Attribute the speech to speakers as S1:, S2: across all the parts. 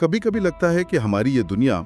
S1: कभी कभी लगता है कि हमारी ये दुनिया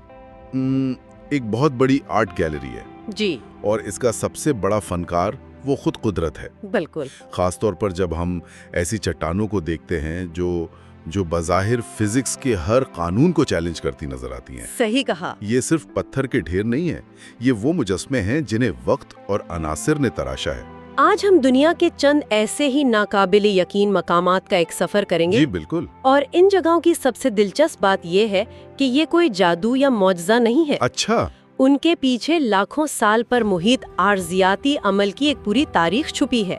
S1: एक बहुत बड़ी आर्ट गैलरी है
S2: जी
S1: और इसका सबसे बड़ा फनकार वो खुद कुदरत है।
S2: बिल्कुल।
S1: खास तौर पर जब हम ऐसी चट्टानों को देखते हैं जो बज़ाहिर फिजिक्स के हर कानून को चैलेंज करती नजर आती हैं।
S2: सही कहा।
S1: ये सिर्फ पत्थर के ढेर नहीं है, ये वो मुजस्मे हैं जिन्हें वक्त और अनासिर ने तराशा है।
S2: आज हम दुनिया के चंद ऐसे ही नाकाबिले यकीन मकामात का एक सफर करेंगे।
S1: जी बिल्कुल।
S2: और इन जगहों की सबसे दिलचस्प बात यह है कि ये कोई जादू या मौजज़ा नहीं है।
S1: अच्छा।
S2: उनके पीछे लाखों साल पर मुहित आर्जियाती अमल की एक पूरी तारीख छुपी है।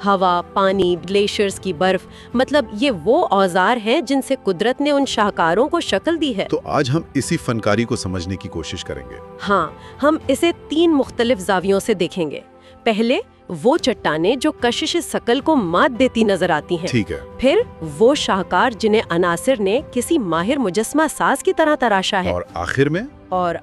S2: हवा, पानी, ग्लेशियर्स की बर्फ, मतलब ये वो औजार हैं जिनसे कुदरत ने उन शाहकारों को शक्ल दी है।
S1: तो आज हम इसी फनकारी को समझने की कोशिश करेंगे।
S2: हाँ, हम इसे 3 मुख्तलिफ जावियों से देखेंगे। पहले वो चट्टानें जो कशिश शकल को मात देती नजर आती हैं।
S1: ठीक है।
S2: फिर वो शाहकार जिन्हें अनासिर ने किसी माहिर मुजस्मा साज की तरह तराशा है। और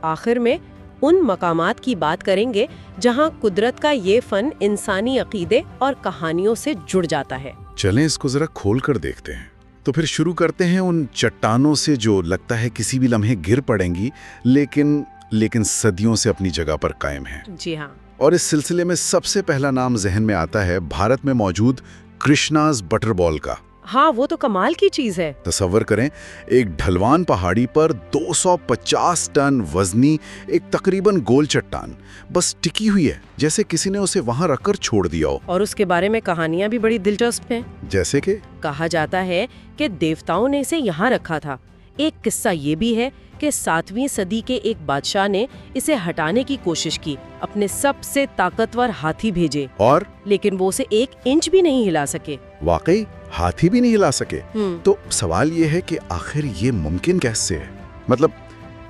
S2: आखिर में उन मकामात की बात करेंगे जहां कुदरत का ये फन इंसानी अकीदे और कहानियों से जुड़ जाता है।
S1: चलें इसको जरा खोल कर देखते हैं। तो फिर शुरू करते हैं उन चट्टानों से जो लगता है किसी भी लम्हे गिर पड़ेंगी, लेकिन सदियों से अपनी जगह पर कायम है।
S2: जी हाँ।
S1: और इस सिलसिले में सबसे पहला नाम जहन में आता है भारत में मौजूद कृष्णाज बटरबॉल का।
S2: हाँ, वो तो कमाल की चीज है।
S1: तसव्वुर करें, एक ढलवान पहाड़ी पर 250 टन वजनी एक तकरीबन गोल चट्टान बस टिकी हुई है, जैसे किसी ने उसे वहां रखकर छोड़ दिया हो।
S2: और उसके बारे में कहानियां भी बड़ी दिलचस्प हैं।
S1: जैसे कि
S2: कहा जाता है कि देवताओं ने इसे यहाँ रखा था। एक किस्सा ये भी है कि 7वीं सदी के एक बादशाह ने इसे हटाने की कोशिश की, अपने सबसे ताकतवर हाथी भेजे,
S1: और
S2: लेकिन वो उसे 1 इंच भी नहीं हिला सके।
S1: वाकई हाथी भी नहीं हिला सके। तो सवाल ये है कि आखिर ये मुमकिन कैसे है? मतलब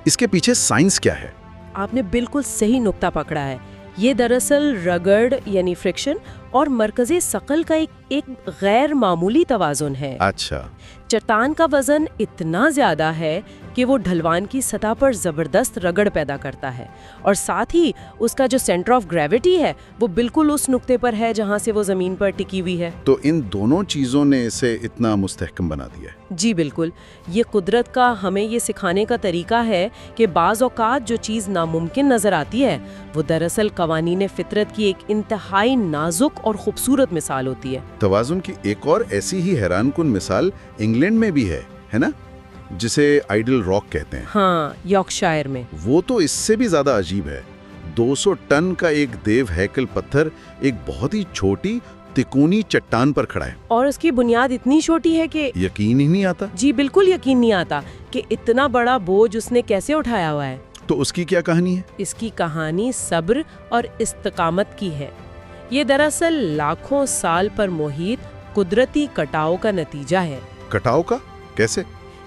S1: इसके पीछे साइंस क्या है?
S2: आपने बिल्कुल सही नुक्ता पकड़ा है। ये दरअसल रगड़ यानी फ्रिक्शन और मरकज़े शकल का एक गैर मामूली तवाज़ुन है।
S1: अच्छा।
S2: चट्टान का वजन इतना ज्यादा है कि वो ढलवान की सतह पर जबरदस्त रगड़ पैदा करता है, और साथ ही उसका जो सेंटर ऑफ ग्रेविटी है वो बिल्कुल उस नुक्ते पर है जहां से वो जमीन पर टिकी हुई है।
S1: तो इन दोनों चीजों ने इसे इतना मुस्तहकम बना दिया है।
S2: जी बिल्कुल। ये कुदरत का हमें ये सिखाने का तरीका है कि बाज़ औक़ात जो चीज़ नामुमकिन नजर आती है वो दरअसल कवानीने फितरत की एक इंतहाई नाजुक और खूबसूरत मिसाल होती है।
S1: तवाज़ुन की एक और ऐसी ही हैरानकुन मिसाल इंग्लैंड में भी है ना, जिसे आइडल रॉक कहते हैं।
S2: हाँ, यॉर्कशायर में।
S1: वो तो इससे भी ज्यादा अजीब है। 200 टन का एक देव हैकल पत्थर एक बहुत ही छोटी तिकोनी चट्टान पर खड़ा है,
S2: और उसकी बुनियाद इतनी छोटी है कि
S1: यकीन ही नहीं आता।
S2: जी बिल्कुल यकीन नहीं आता कि इतना बड़ा बोझ उसने कैसे उठाया हुआ है।
S1: तो उसकी क्या कहानी है?
S2: इसकी कहानी सब्र और इस्तिकामत की है। ये दरअसल लाखों साल पर मुहित कुदरती कटाव का नतीजा है।
S1: कटाव का? कैसे?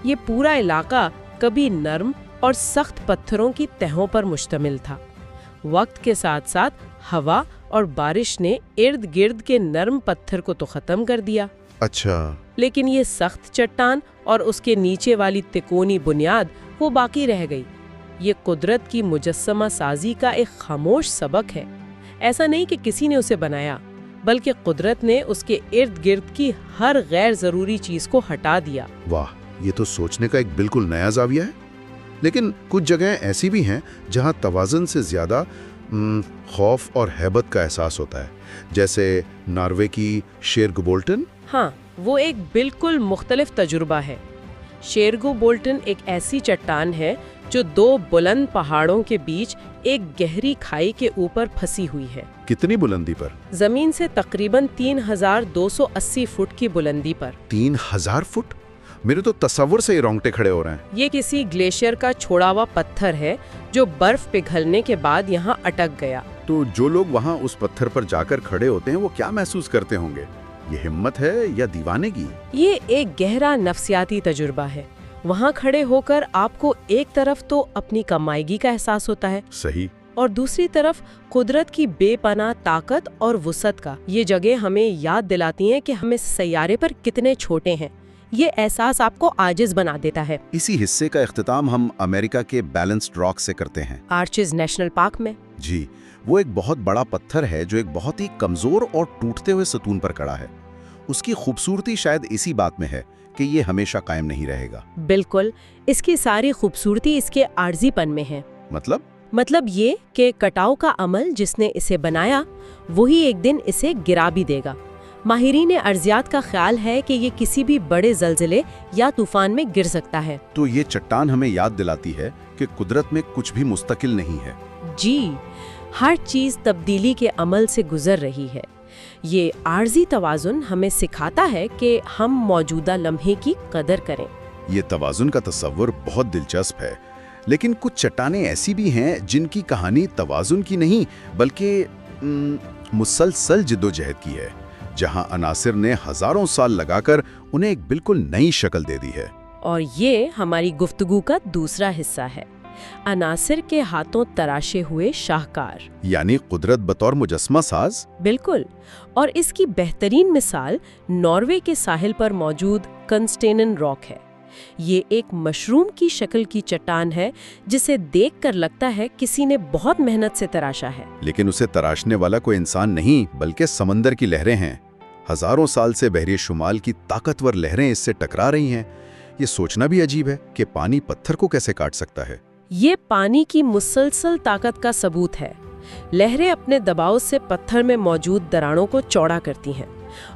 S2: ये पूरा इलाका कभी नर्म और सख्त पत्थरों की तहों पर मुश्तमिल था। वक्त के साथ साथ हवा और बारिश ने इर्द गिर्द के नर्म पत्थर को तो खत्म कर दिया।
S1: अच्छा।
S2: लेकिन ये सख्त चट्टान और उसके नीचे वाली तिकोनी बुनियाद वो बाकी रह गई। ये कुदरत की मुजस्समा साजी का एक खामोश सबक है। ऐसा नहीं कि किसी ने उसे बनाया, बल्कि कुदरत ने उसके इर्द गिर्द की हर गैर जरूरी चीज को हटा दिया।
S1: वाह, ये तो सोचने का एक बिल्कुल नया जाविया है। लेकिन कुछ जगहें ऐसी भी हैं जहां तवाज़ुन से ज्यादा खौफ और हैबत का एहसास होता है, जैसे नॉर्वे की शेरगो बोल्टन।
S2: हाँ, वो एक बिल्कुल मुख्तलिफ तजुर्बा है। शेरगो बोल्टन एक ऐसी चट्टान है जो 2 बुलंद पहाड़ों के बीच एक गहरी खाई के ऊपर फंसी हुई है।
S1: कितनी बुलंदी पर?
S2: जमीन से तकरीबन 3280 फुट की बुलंदी पर।
S1: 3000 फुट? मेरे तो तसव्वुर से ही रोंगटे खड़े हो रहे हैं।
S2: ये किसी ग्लेशियर का छोड़ा हुआ पत्थर है जो बर्फ पिघलने के बाद यहाँ अटक गया।
S1: तो जो लोग वहाँ उस पत्थर पर जाकर खड़े होते हैं वो क्या महसूस करते होंगे? ये हिम्मत है या दीवानगी?
S2: ये एक गहरा नफ्सियाती तजुर्बा है। वहाँ खड़े होकर आपको एक तरफ तो अपनी कमाईगी का एहसास होता है,
S1: सही,
S2: और दूसरी तरफ कुदरत की बेपनाह ताकत और वुसअत का। ये जगह हमें याद दिलाती हैं कि हम इस सैयारे पर कितने छोटे हैं। ये एहसास आपको आजिज बना देता है।
S1: इसी हिस्से का इख्तिताम हम अमेरिका के बैलेंस्ड रॉक से करते हैं,
S2: आर्चेज नेशनल पार्क में।
S1: जी, वो एक बहुत बड़ा पत्थर है जो एक बहुत ही कमजोर और टूटते हुए सतून पर खड़ा है। उसकी खूबसूरती शायद इसी बात में है कि ये हमेशा कायम नहीं रहेगा।
S2: बिल्कुल, इसकी सारी खूबसूरती इसके आर्जीपन में है। मतलब ये कि कटाव का अमल जिसने इसे बनाया वही एक दिन इसे गिरा भी देगा। माहिरीन अर्जियात का ख्याल है कि ये किसी भी बड़े ज़लज़ले या तूफान में गिर सकता है।
S1: तो ये चट्टान हमें याद दिलाती है कि कुदरत में कुछ भी मुस्तकिल नहीं है।
S2: जी, हर चीज़ तब्दीली के अमल से गुजर रही है। ये आर्जी तवाज़ुन हमें सिखाता है कि हम मौजूदा लम्हे की कदर करें।
S1: ये तवाज़ुन का तस्वर बहुत दिलचस्प है, लेकिन कुछ चट्टानें ऐसी भी हैं जिनकी कहानी तवाज़ुन की नहीं बल्कि मुसलसल जिद्दोजहद की है, जहां अनासिर ने हजारों साल लगाकर उन्हें एक बिल्कुल नई शक्ल दे दी है।
S2: और ये हमारी गुफ्तगू का दूसरा हिस्सा है, अनासिर के हाथों तराशे हुए शाहकार,
S1: यानी कुदरत बतौर मुजस्मा साज।
S2: बिल्कुल। और इसकी बेहतरीन मिसाल नॉर्वे के साहिल पर मौजूद कंस्टेनन रॉक है। ये एक मशरूम की शक्ल की चट्टान है जिसे देखकर लगता है किसी ने बहुत मेहनत से तराशा है।
S1: लेकिन उसे तराशने वाला कोई इंसान नहीं बल्कि समंदर की लहरें हैं। हजारों साल से बहरी शुमाल की ताकतवर लहरें इससे टकरा रही हैं। ये सोचना भी अजीब है कि पानी पत्थर को कैसे काट सकता है।
S2: ये पानी की मुसलसल ताकत का सबूत है। लहरें अपने दबाव से पत्थर में मौजूद दरारों को चौड़ा करती हैं,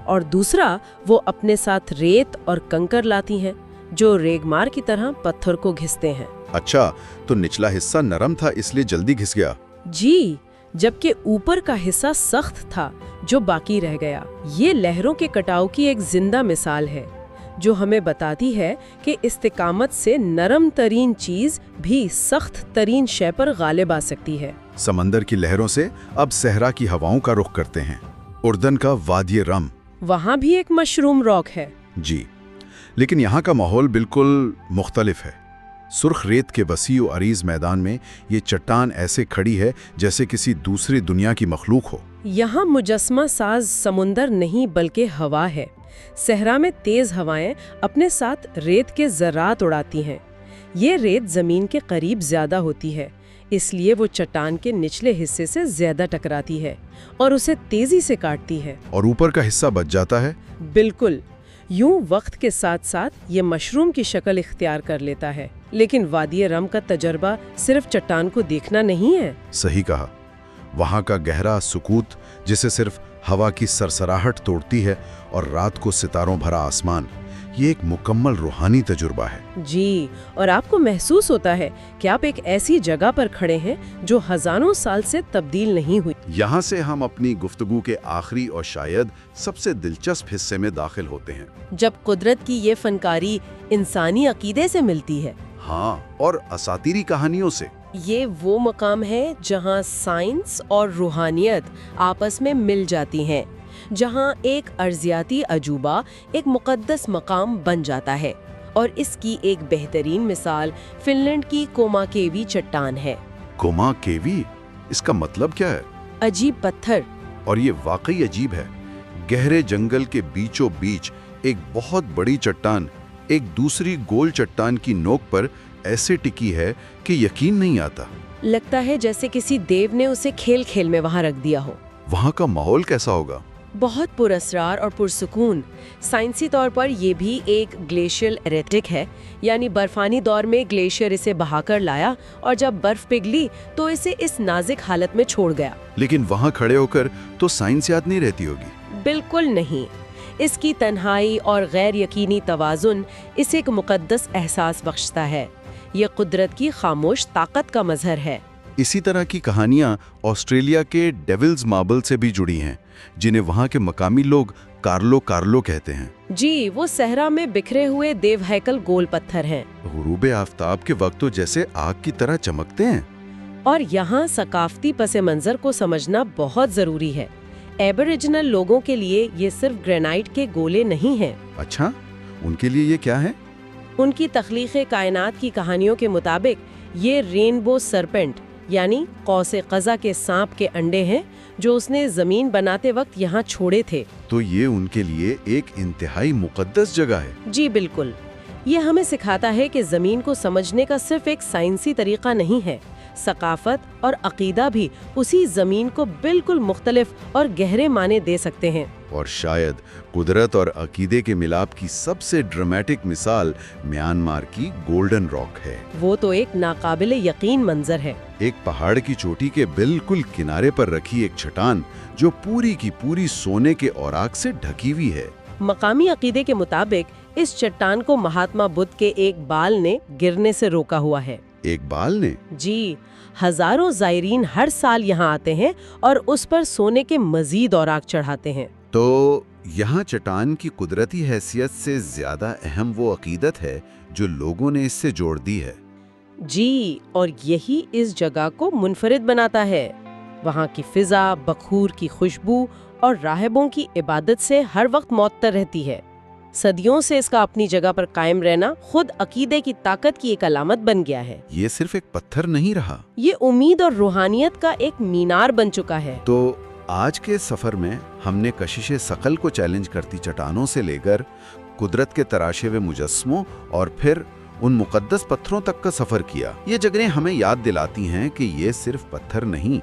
S2: और दूसरा वो अपने साथ रेत और कंकर लाती हैं जो रेगमार की तरह पत्थर को घिसते हैं।
S1: अच्छा, तो निचला हिस्सा नरम था इसलिए जल्दी घिस गया।
S2: जी, जबकि ऊपर का हिस्सा सख्त था जो बाकी रह गया। ये लहरों के कटाव की एक जिंदा मिसाल है जो हमें बताती है कि इस्तिकामत से नरम तरीन चीज भी सख्त तरीन शय पर गालिब आ सकती है।
S1: समंदर की लहरों से अब सहरा की हवाओं का रुख करते हैं। उर्दन का वादी रम,
S2: वहाँ भी एक मशरूम रॉक है।
S1: जी, लेकिन यहाँ का माहौल बिल्कुल मुख्तलिफ है। सुर्ख रेत के वसी और अरीज मैदान में ये चट्टान ऐसे खड़ी है जैसे किसी दूसरी दुनिया की मखलूक हो।
S2: यहाँ मुजस्मा साज समुंदर नहीं बल्कि हवा है। सहरा में तेज हवाएं अपने साथ रेत के ज़रात उड़ाती हैं। ये रेत ज़मीन के करीब ज़्यादा होती है, इसलिए वो चट्टान के निचले हिस्से से ज़्यादा टकराती है और उसे तेज़ी से काटती है।
S1: और ऊपर का हिस्सा बच जाता है।
S2: बिल्कुल, यूं वक्त के साथ साथ ये मशरूम की शक्ल इख्तियार कर लेता है। लेकिन वादी रम का तजर्बा सिर्फ चट्टान को देखना नहीं है।
S1: सही कहा, वहाँ का गहरा सुकूत जिसे सिर्फ हवा की सरसराहट तोड़ती है और रात को सितारों भरा आसमान, ये एक मुकम्मल रूहानी तजुर्बा है।
S2: जी, और आपको महसूस होता है कि आप एक ऐसी जगह पर खड़े हैं जो हजारों साल से तब्दील नहीं हुई।
S1: यहाँ से हम अपनी गुफ्तगू के आखिरी और शायद सबसे दिलचस्प हिस्से में दाखिल होते हैं,
S2: जब कुदरत की ये फनकारी इंसानी अकीदे से मिलती है।
S1: हाँ, और असातीरी कहानियों से।
S2: ये वो मकाम है जहाँ साइंस और रूहानियत आपस में मिल जाती हैं, जहाँ एक अर्जियाती अजूबा एक मुक़द्दस मकाम बन जाता है। और इसकी एक बेहतरीन मिसाल फिनलैंड की कोमाकेवी चट्टान है।
S1: कोमाकेवी, इसका मतलब क्या है?
S2: अजीब पत्थर।
S1: और ये वाकई अजीब है। गहरे जंगल के बीचों बीच एक बहुत बड़ी चट्टान एक दूसरी गोल चट्टान की नोक पर ऐसे टिकी है कि यकीन नहीं आता।
S2: लगता है जैसे किसी देव ने उसे खेल खेल में वहां रख दिया हो।
S1: वहां का माहौल कैसा होगा?
S2: बहुत पुरअसरार और पुरसुकून। साइंसी तौर पर यह भी एक ग्लेशियल एरेटिक है, यानी बर्फानी दौर में ग्लेशियर इसे बहाकर लाया और जब बर्फ पिघली तो इसे इस नाजुक हालत में छोड़ गया।
S1: लेकिन वहां खड़े होकर तो साइंस याद नहीं रहती होगी।
S2: बिल्कुल नहीं। इसकी तन्हाई और गैर यकीनी तवाज़ुन इसे एक मुक़द्दस एहसास बख्शता है। ये कुदरत की खामोश ताकत का मजहर है।
S1: इसी तरह की कहानियां ऑस्ट्रेलिया के डेविल्स मार्बल से भी जुड़ी हैं, जिन्हें वहां के मकामी लोग कार्लो कार्लो कहते हैं।
S2: जी, वो सहरा में बिखरे हुए देव हैकल गोल पत्थर हैं।
S1: गुरूबे आफ्ताब के वक्त तो जैसे आग की तरह चमकते हैं।
S2: और यहाँ सकाफती पसे मंजर को समझना बहुत जरूरी है। एबोरिजिनल लोगों के लिए ये सिर्फ ग्रेनाइट के गोले नहीं हैं।
S1: अच्छा, उनके लिए ये क्या है?
S2: उनकी तख्लीक़े कायनात की कहानियों के मुताबिक ये रेनबो सरपेंट यानी कौसे क़ज़ा के सांप के अंडे हैं जो उसने ज़मीन बनाते वक्त यहाँ छोड़े थे।
S1: तो ये उनके लिए एक इंतहाई मुक़द्दस जगह है।
S2: जी बिल्कुल। ये हमें सिखाता है कि ज़मीन को समझने का सिर्फ एक साइंसी तरीका नहीं है। सकाफत और अकीदा भी उसी ज़मीन को बिल्कुल मुख्तलिफ और गहरे माने दे सकते हैं।
S1: और शायद कुदरत और अकीदे के मिलाप की सबसे ड्रामेटिक मिसाल म्यांमार की गोल्डन रॉक है।
S2: वो तो एक नाकाबिले यकीन मंजर है।
S1: एक पहाड़ की चोटी के बिल्कुल किनारे पर रखी एक चट्टान जो पूरी की पूरी सोने के औराक से ढकी हुई है।
S2: मकामी अकीदे के मुताबिक इस चट्टान को महात्मा बुद्ध के एक बाल ने गिरने से रोका हुआ है।
S1: एक बाल ने?
S2: जी, हजारों जायरीन हर साल यहाँ आते हैं और उस पर सोने के मजीद औराक चढ़ाते हैं।
S1: तो यहाँ चट्टान की कुदरती हैसियत से ज्यादा अहम वो अकीदत है जो लोगों ने इससे जोड़ दी है।
S2: जी, और यही इस जगह को मुनफरिद बनाता है। वहाँ की फिजा, बखूर की खुशबू और राहिबों की इबादत से हर वक्त मुअत्तर रहती है। सदियों से इसका अपनी जगह पर कायम रहना खुद अकीदे की ताकत की एक अलामत बन गया है।
S1: ये सिर्फ एक पत्थर नहीं रहा,
S2: ये उम्मीद और रूहानियत का एक मीनार बन चुका है।
S1: तो आज के सफर में हमने कशिशे सकल को चैलेंज करती चट्टानों से लेकर कुदरत के तराशे हुए मुजस्समों और फिर उन मुकद्दस पत्थरों तक का सफर किया। ये जगहें हमें याद दिलाती हैं कि ये सिर्फ पत्थर नहीं,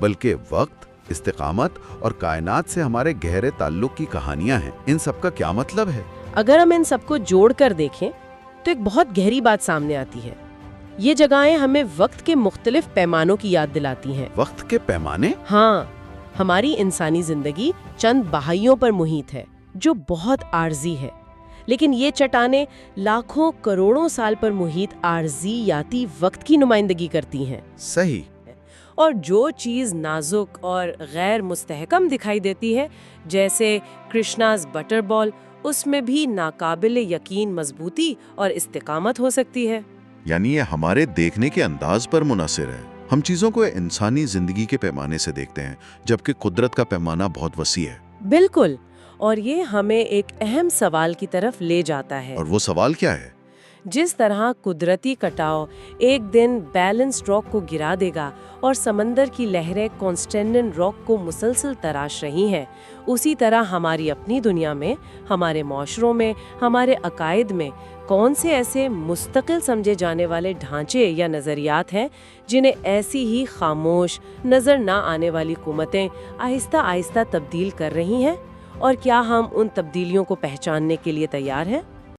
S1: बल्कि वक्त, इस्तिकामत और कायनात से हमारे गहरे ताल्लुक की कहानियां हैं। इन सब का क्या मतलब है?
S2: अगर हम इन सबको जोड़कर देखें तो एक बहुत गहरी बात सामने आती है। ये जगहें हमें वक्त के मुख्तलिफ पैमानों की याद दिलाती हैं।
S1: वक्त के पैमाने?
S2: हाँ, हमारी इंसानी जिंदगी चंद बहाइयों पर मुहित है जो बहुत आर्जी है, लेकिन ये चट्टानें लाखों करोड़ों साल पर मुहित आर्जियाती वक्त की नुमाइंदगी करती हैं।
S1: सही।
S2: और जो चीज़ नाजुक और गैर मुस्तहकम दिखाई देती है, जैसे कृष्णाज बटर बॉल, उसमें भी नाकाबिले यकीन मजबूती और इस्तिकामत हो सकती है।
S3: यानी ये हमारे देखने के अंदाज पर मुनहसिर है। हम चीज़ों को इंसानी जिंदगी के पैमाने से देखते हैं, जबकि कुदरत का पैमाना बहुत वसी है।
S2: बिल्कुल, और ये हमें एक अहम सवाल की तरफ ले जाता है।
S3: और वो सवाल क्या है?
S2: जिस तरह कुदरती कटाव एक दिन बैलेंस्ड रॉक को गिरा देगा और समंदर की लहरें कॉन्स्टेंटेंट रॉक को मुसलसल तराश रही हैं, उसी तरह हमारी अपनी दुनिया में, हमारे माशरों में, हमारे अकायद में कौन से ऐसे मुस्तकिल समझे जाने वाले ढांचे या नज़रियात हैं जिन्हें ऐसी ही खामोश नज़र ना आने वाली कुमतें आहिस्ता आहिस्ता तब्दील कर रही हैं, और क्या हम उन तब्दीलियों को पहचानने के लिए तैयार हैं?